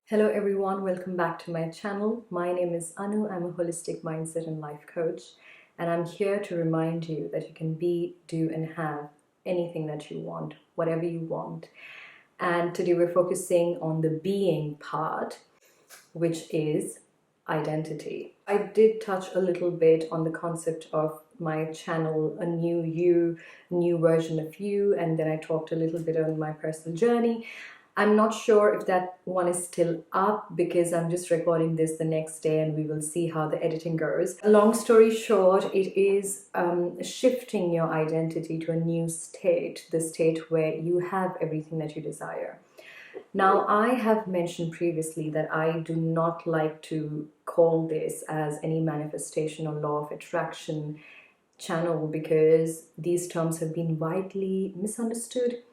Hello everyone, welcome back to my channel. My name is Anu. I'm a holistic mindset and life coach, and I'm here to remind you that you can be, do, and have anything that you want, whatever you want. And today we're focusing on the being part, which is identity. I did touch a little bit on the concept of my channel, a new you, new version of you, and then I talked a little bit on my personal journey. I'm not sure if that one is still up because I'm just recording this the next day and we will see how the editing goes. Long story short, it is shifting your identity to a new state, the state where you have everything that you desire. Now, I have mentioned previously that I do not like to call this as any manifestation or law of attraction channel because these terms have been widely misunderstood.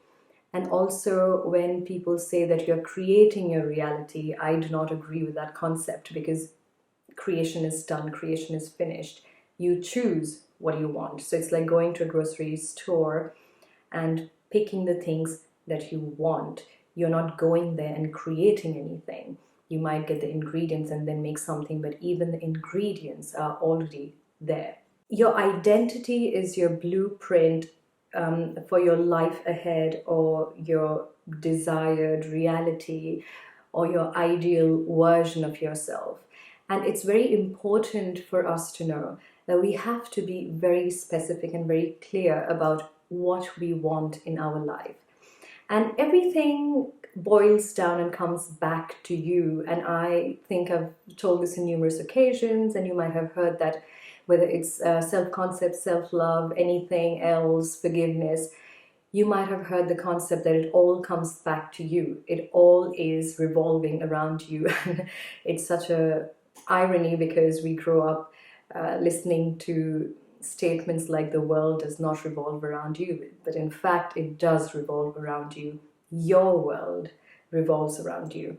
And also, when people say that you're creating your reality, I do not agree with that concept because creation is done, creation is finished. You choose what you want. So it's like going to a grocery store and picking the things that you want. You're not going there and creating anything. You might get the ingredients and then make something, but even the ingredients are already there. Your identity is your blueprint for your life ahead, or your desired reality, or your ideal version of yourself. And it's very important for us to know that we have to be very specific and very clear about what we want in our life. And everything boils down and comes back to you. And I think I've told this on numerous occasions, and you might have heard that whether it's self-concept, self-love, anything else, forgiveness, you might have heard the concept that it all comes back to you. It all is revolving around you. It's such a irony because we grow up listening to statements like the world does not revolve around you, but in fact it does revolve around you. Your world revolves around you.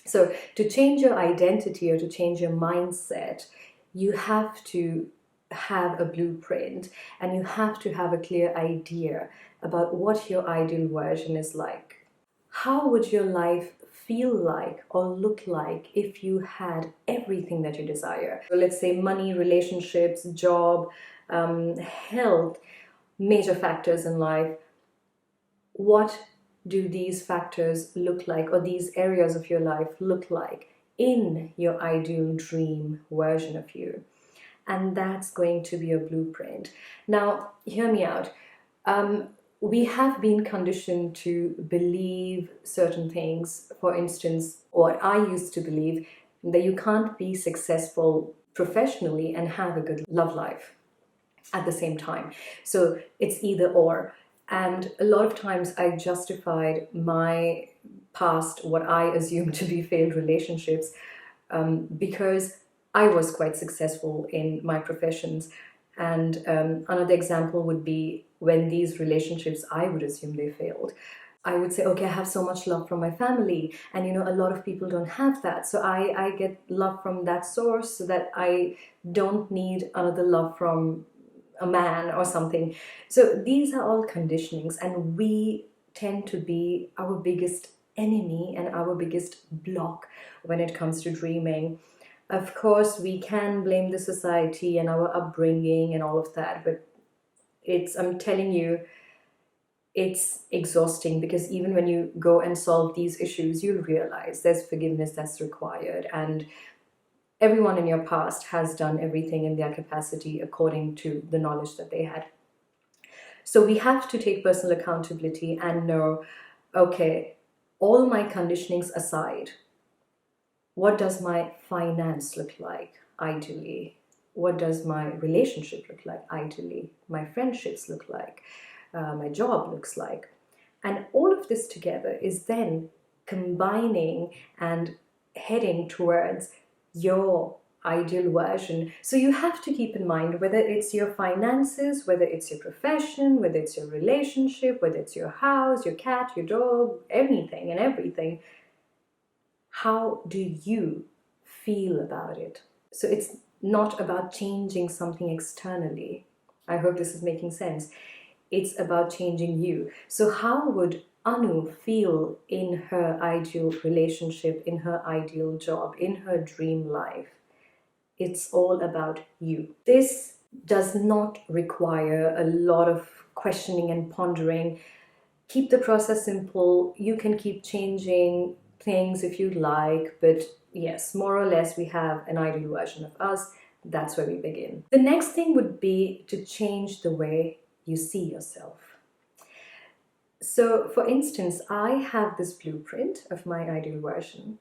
So to change your identity or to change your mindset, you have to have a blueprint and you have to have a clear idea about what your ideal version is like. How would your life feel like or look like if you had everything that you desire? So let's say money, relationships, job, health, major factors in life. What do these factors look like, or these areas of your life look like in your ideal dream version of you? And that's going to be a blueprint. Now, hear me out. We have been conditioned to believe certain things. For instance, what I used to believe, that you can't be successful professionally and have a good love life at the same time. So it's either or. And a lot of times I justified my past, what I assumed to be failed relationships, because I was quite successful in my professions. And another example would be when these relationships, I would assume they failed. I would say, okay, I have so much love from my family. And a lot of people don't have that. So I get love from that source so that I don't need another love from a man or something. So these are all conditionings, and we tend to be our biggest enemy and our biggest block when it comes to dreaming. Of course, we can blame the society and our upbringing and all of that, but I'm telling you, it's exhausting, because even when you go and solve these issues, you'll realize there's forgiveness that's required, and everyone in your past has done everything in their capacity according to the knowledge that they had. So we have to take personal accountability and know, okay, all my conditionings aside, what does my finance look like ideally? What does my relationship look like ideally? My friendships look like? My job looks like? And all of this together is then combining and heading towards your ideal version. So you have to keep in mind, whether it's your finances, whether it's your profession, whether it's your relationship, whether it's your house, your cat, your dog, anything and everything, how do you feel about it? So it's not about changing something externally. I hope this is making sense. It's about changing you. So how would Anu feel in her ideal relationship, in her ideal job, in her dream life? It's all about you. This does not require a lot of questioning and pondering. Keep the process simple. You can keep changing things if you like, but yes, more or less, we have an ideal version of us. That's where we begin. The next thing would be to change the way you see yourself. So, for instance, I have this blueprint of my ideal version.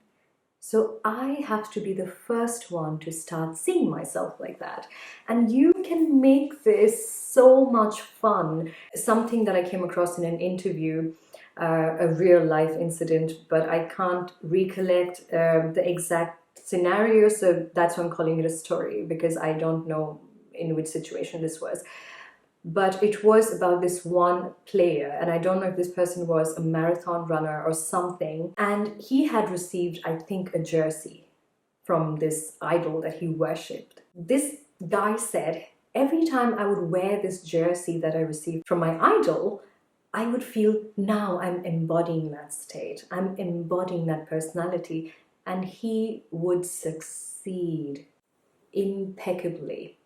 So I have to be the first one to start seeing myself like that. And you can make this so much fun. Something that I came across in an interview, a real life incident, but I can't recollect the exact scenario. So that's why I'm calling it a story, because I don't know in which situation this was. But it was about this one player, and I don't know if this person was a marathon runner or something, and he had received, I think, a jersey from this idol that he worshipped. This guy said, every time I would wear this jersey that I received from my idol, I would feel, now I'm embodying that state, I'm embodying that personality, and he would succeed impeccably.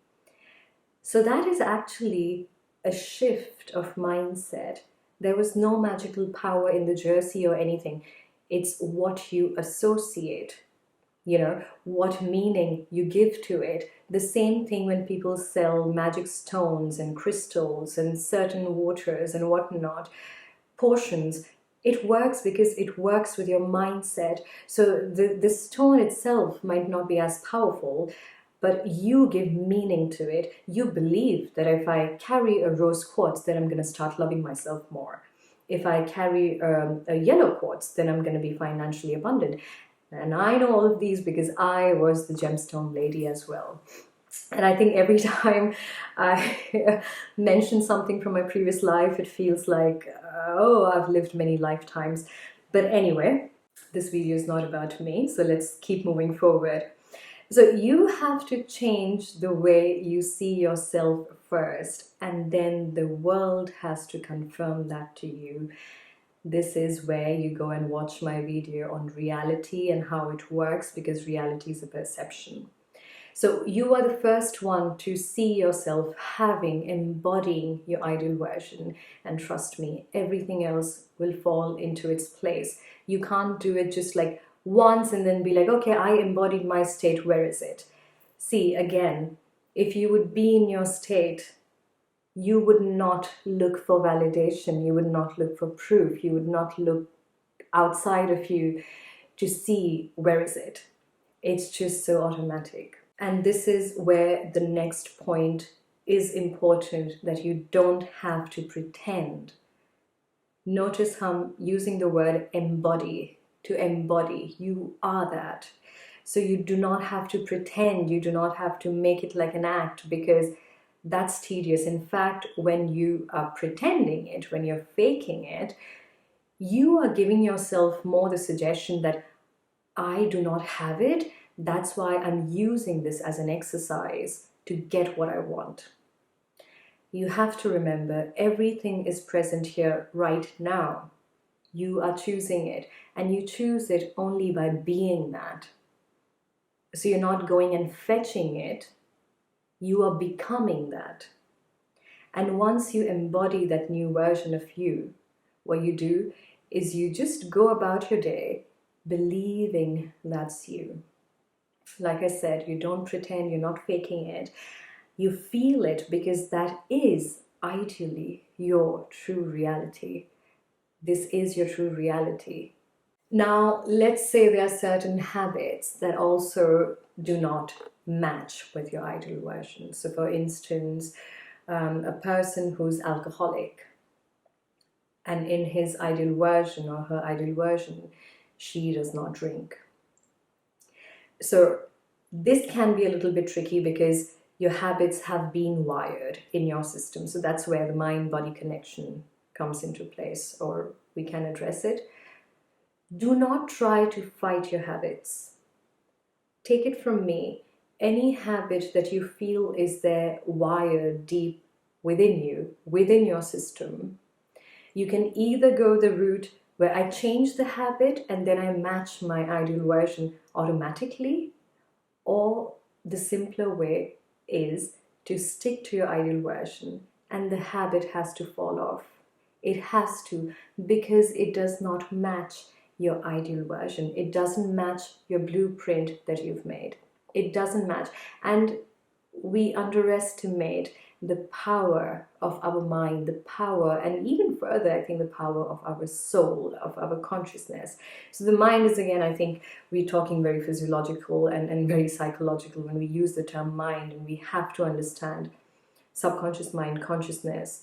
So that is actually a shift of mindset. There was no magical power in the jersey or anything. It's what you associate, what meaning you give to it. The same thing when people sell magic stones and crystals and certain waters and whatnot, potions. It works because it works with your mindset. So the stone itself might not be as powerful, but you give meaning to it. You believe that if I carry a rose quartz, then I'm going to start loving myself more. If I carry a yellow quartz, then I'm going to be financially abundant. And I know all of these because I was the gemstone lady as well. And I think every time I mention something from my previous life, it feels like, oh, I've lived many lifetimes. But anyway, this video is not about me, so let's keep moving forward. So you have to change the way you see yourself first, and then the world has to confirm that to you. This is where you go and watch my video on reality and how it works, because reality is a perception. So you are the first one to see yourself embodying your ideal version, and trust me, everything else will fall into its place. You can't do it just like once and then be like, okay, I embodied my state, where is it? See, again, if you would be in your state, you would not look for validation, you would not look for proof, you would not look outside of you to see where is it. It's just so automatic. And this is where the next point is important, that you don't have to pretend. Notice how I'm using the word embody. To embody, you are that. So you do not have to pretend, you do not have to make it like an act, because that's tedious. In fact, when you are pretending it, when you're faking it, you are giving yourself more the suggestion that I do not have it. That's why I'm using this as an exercise to get what I want. You have to remember, everything is present here right now. You are choosing it, and you choose it only by being that. So you're not going and fetching it, you are becoming that. And once you embody that new version of you, what you do is you just go about your day believing that's you. Like I said, you don't pretend, you're not faking it. You feel it, because that is ideally your true reality. This is your true reality. Now, let's say there are certain habits that also do not match with your ideal version. So, for instance, a person who's alcoholic, and in his ideal version or her ideal version, she does not drink. So, this can be a little bit tricky because your habits have been wired in your system. So, that's where the mind-body connection comes into place, or we can address it. Do not try to fight your habits. Take it from me, any habit that you feel is there wired deep within you, within your system, You can either go the route where I change the habit and then I match my ideal version automatically, or the simpler way is to stick to your ideal version and the habit has to fall off. It has to, because it does not match your ideal version. It doesn't match your blueprint that you've made. It doesn't match. And we underestimate the power of our mind, the power, and even further, I think the power of our soul, of our consciousness. So the mind is, again, I think we're talking very physiological and very psychological when we use the term mind, and we have to understand subconscious mind, consciousness.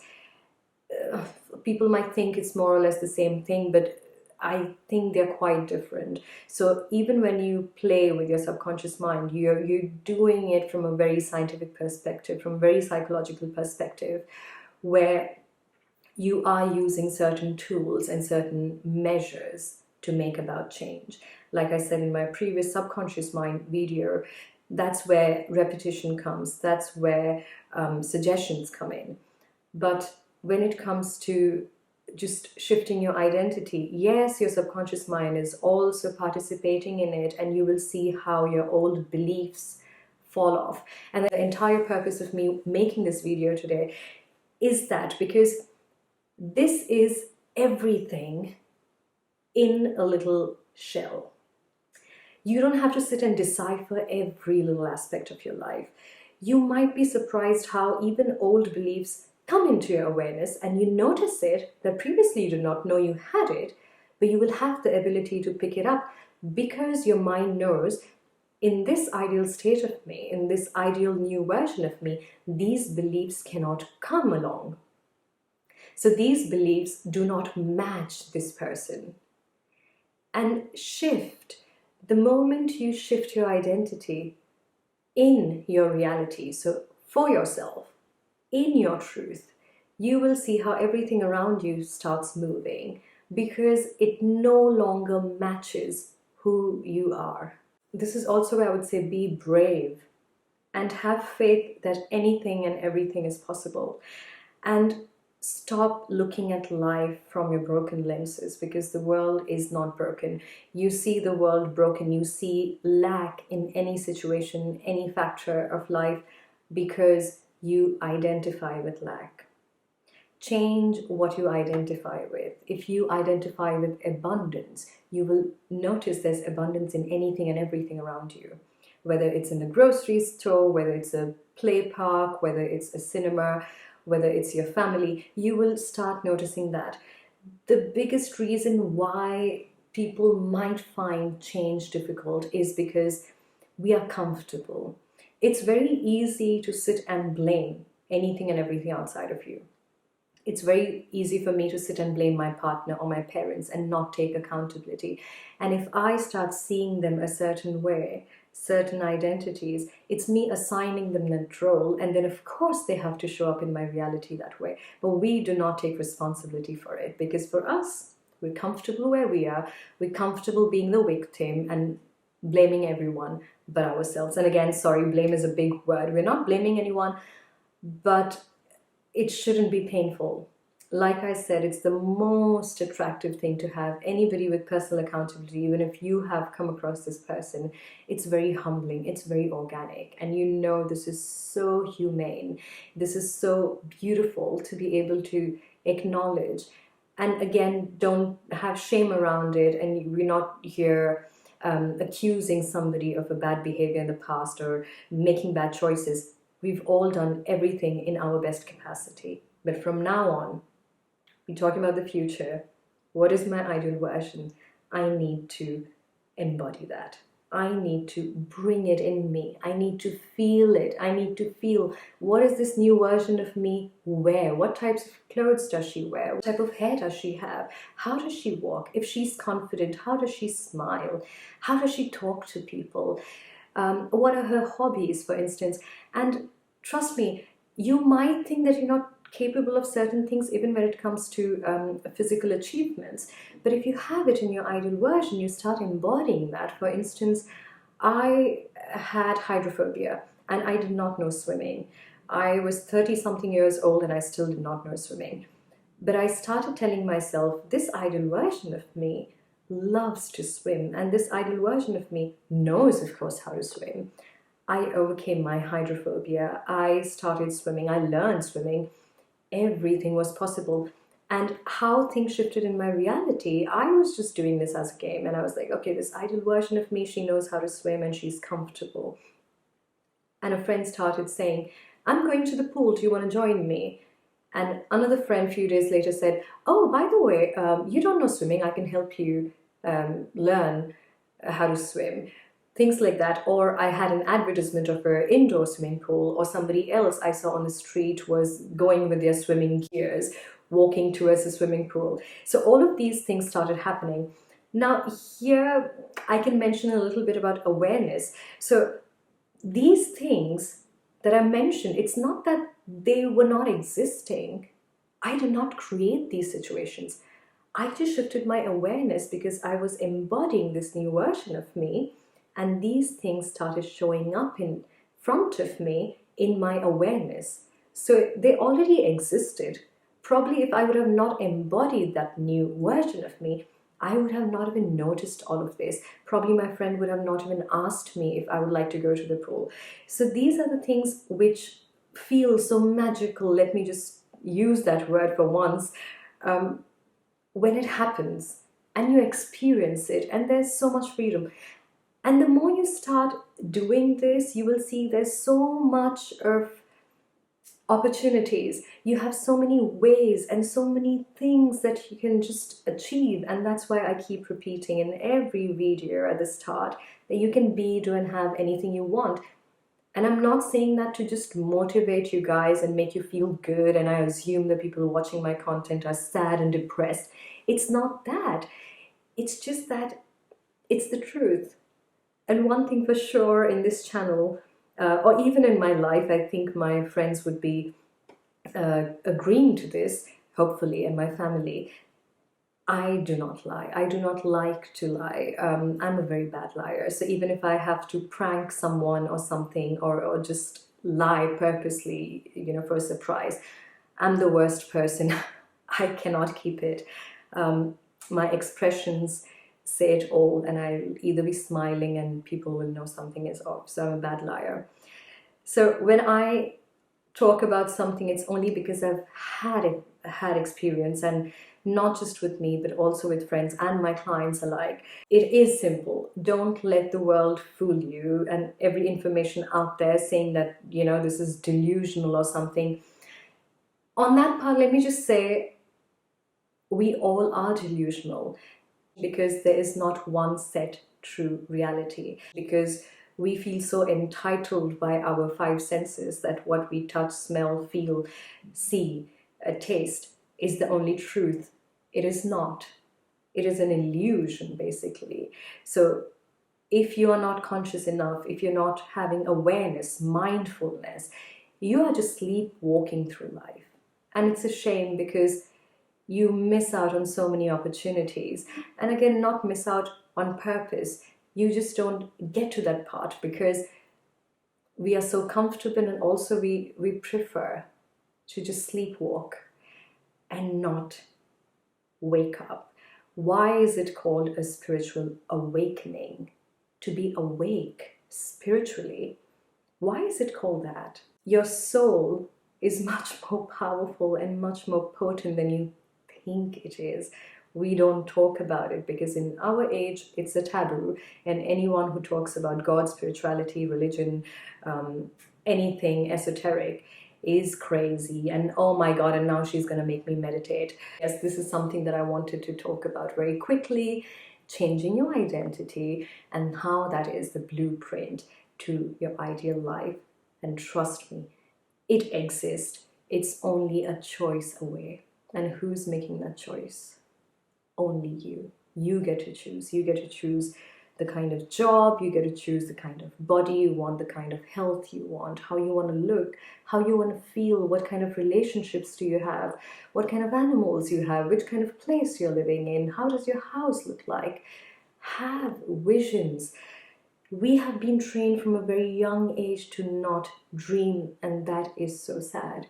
People might think it's more or less the same thing, but I think they're quite different. So even when you play with your subconscious mind, you're doing it from a very scientific perspective, from a very psychological perspective, where you are using certain tools and certain measures to make about change. Like I said in my previous subconscious mind video, that's where repetition comes, that's where suggestions come in. But when it comes to just shifting your identity, yes, your subconscious mind is also participating in it, and you will see how your old beliefs fall off. And the entire purpose of me making this video today is that, because this is everything in a little shell. You don't have to sit and decipher every little aspect of your life. You might be surprised how even old beliefs come into your awareness and you notice it that previously you did not know you had it, but you will have the ability to pick it up because your mind knows, in this ideal state of me, in this ideal new version of me, these beliefs cannot come along. So these beliefs do not match this person. And shift, the moment you shift your identity in your reality, so for yourself, in your truth, you will see how everything around you starts moving, because it no longer matches who you are. This is also where I would say be brave and have faith that anything and everything is possible. And stop looking at life from your broken lenses, because the world is not broken. You see the world broken, you see lack in any situation, any factor of life, because you identify with lack. Change what you identify with. If you identify with abundance, you will notice there's abundance in anything and everything around you. Whether it's in a grocery store, whether it's a play park, whether it's a cinema, whether it's your family, you will start noticing that. The biggest reason why people might find change difficult is because we are comfortable. It's very easy to sit and blame anything and everything outside of you. It's very easy for me to sit and blame my partner or my parents and not take accountability. And if I start seeing them a certain way, certain identities, it's me assigning them that role, and then of course they have to show up in my reality that way. But we do not take responsibility for it, because for us, we're comfortable where we are, we're comfortable being the victim and blaming everyone but ourselves. And again, sorry, blame is a big word. We're not blaming anyone, but it shouldn't be painful. Like I said, it's the most attractive thing to have anybody with personal accountability. Even if you have come across this person, it's very humbling, it's very organic, and you know this is so humane. This is so beautiful to be able to acknowledge. And again, don't have shame around it, and we're not here accusing somebody of a bad behavior in the past or making bad choices. We've all done everything in our best capacity. But from now on, we're talking about the future. What is my ideal version? I need to embody that. I need to bring it in me. I need to feel it. I need to feel, what is this new version of me wear? What types of clothes does she wear? What type of hair does she have? How does she walk? If she's confident, how does she smile? How does she talk to people? What are her hobbies, for instance? And trust me, you might think that you're not capable of certain things even when it comes to physical achievements. But if you have it in your ideal version, you start embodying that. For instance, I had hydrophobia and I did not know swimming. I was 30 something years old and I still did not know swimming. But I started telling myself, this ideal version of me loves to swim, and this ideal version of me knows, of course, how to swim. I overcame my hydrophobia. I started swimming. I learned swimming. Everything was possible. And how things shifted in my reality, I was just doing this as a game. And I was like, okay, this ideal version of me, she knows how to swim and she's comfortable. And a friend started saying, I'm going to the pool. Do you want to join me? And another friend a few days later said, oh, by the way, you don't know swimming. I can help you learn how to swim. Things like that. Or I had an advertisement of an indoor swimming pool, or somebody else I saw on the street was going with their swimming gears, walking towards the swimming pool. So all of these things started happening. Now here I can mention a little bit about awareness. So these things that I mentioned, it's not that they were not existing. I did not create these situations. I just shifted my awareness because I was embodying this new version of me, and these things started showing up in front of me in my awareness. So they already existed. Probably if I would have not embodied that new version of me, I would have not even noticed all of this. Probably my friend would have not even asked me if I would like to go to the pool. So these are the things which feel so magical. Let me just use that word for once. When it happens and you experience it, and there's so much freedom. And the more you start doing this, you will see there's so much of opportunities. You have so many ways and so many things that you can just achieve. And that's why I keep repeating in every video at the start that you can be, do, and have anything you want. And I'm not saying that to just motivate you guys and make you feel good, and I assume that people watching my content are sad and depressed. It's not that. It's just that it's the truth. And one thing for sure in this channel, or even in my life, I think my friends would be agreeing to this, hopefully, and my family. I do not lie. I do not like to lie. I'm a very bad liar. So even if I have to prank someone or something, or just lie purposely, for a surprise, I'm the worst person. I cannot keep it. My expressions say it all, and I'll either be smiling and people will know something is off. So I'm a bad liar. So when I talk about something, it's only because I've had experience, and not just with me, but also with friends and my clients alike. It is simple. Don't let the world fool you, and every information out there saying that, this is delusional or something. On that part, let me just say, we all are delusional, because there is not one set true reality, because we feel so entitled by our five senses that what we touch, smell, feel, see, taste is the only truth. It is not. It is an illusion, basically. So if you are not conscious enough, if you're not having awareness, mindfulness, you are just sleepwalking through life. And it's a shame, because you miss out on so many opportunities. And again, not miss out on purpose. You just don't get to that part because we are so comfortable, and also we prefer to just sleepwalk and not wake up. Why is it called a spiritual awakening? To be awake spiritually. Why is it called that? Your soul is much more powerful and much more potent than you think it is. We don't talk about it because in our age it's a taboo, and anyone who talks about God, spirituality, religion, anything esoteric is crazy, and oh my God, and now she's going to make me meditate. Yes, this is something that I wanted to talk about very quickly: changing your identity, and how that is the blueprint to your ideal life. And trust me, it exists. It's only a choice away. And who's making that choice? Only you. You get to choose. You get to choose the kind of job, you get to choose the kind of body you want, the kind of health you want, how you want to look, how you want to feel, what kind of relationships do you have, what kind of animals you have, which kind of place you're living in, how does your house look like. Have visions. We have been trained from a very young age to not dream, and that is so sad.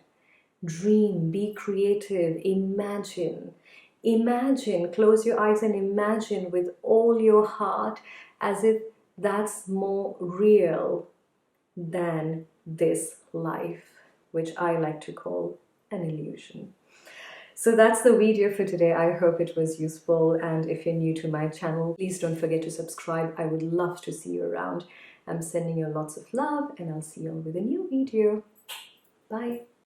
Dream, be creative, imagine. Imagine, close your eyes and imagine with all your heart as if that's more real than this life, which I like to call an illusion. So that's the video for today. I hope it was useful, and if you're new to my channel, please don't forget to subscribe. I would love to see you around. I'm sending you lots of love, and I'll see you all with a new video. Bye.